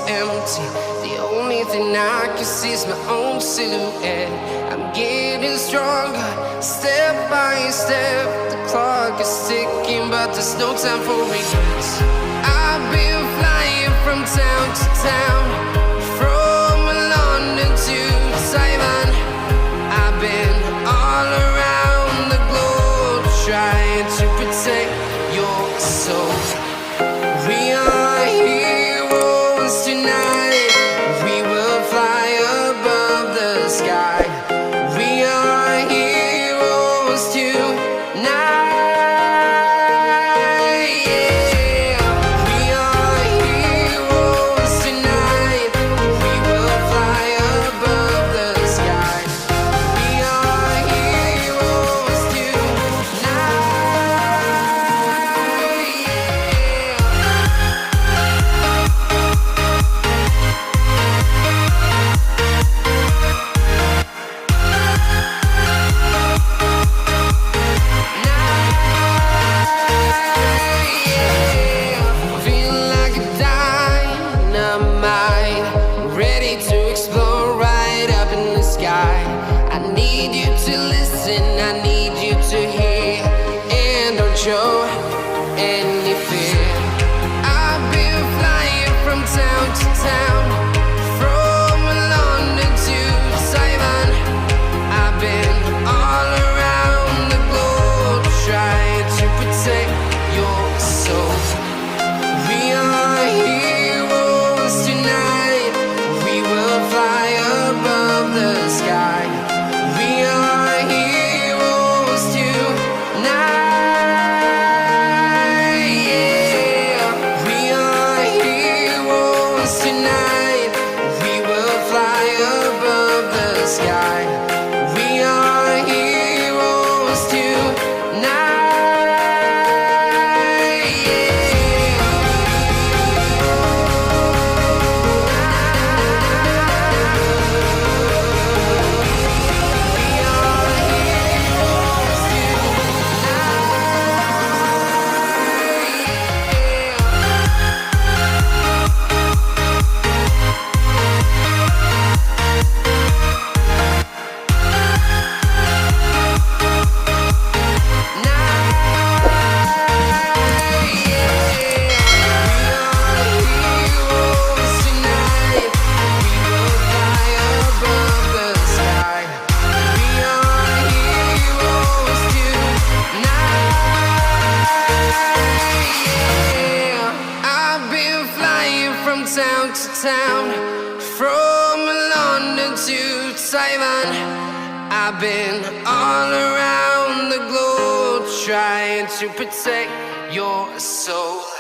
empty. The only thing I can see is my own silhouette. I'm getting stronger, step by step. The clock is ticking, but there's no time for regrets. I've been flying from town to town, from London to Taiwan. I've been all around the globe, trying to protect your soul. We are heroes tonight. We will fly above the sky. We are heroes tonight. Show any fear. I've been flying from town to town, from London to Taiwan. I've been all around the globe, trying to protect your soul. We are heroes tonight. We will fly above the sky. We are heroes tonight. Town to town, from London to Taiwan. I've been all around the globe, trying to protect your soul.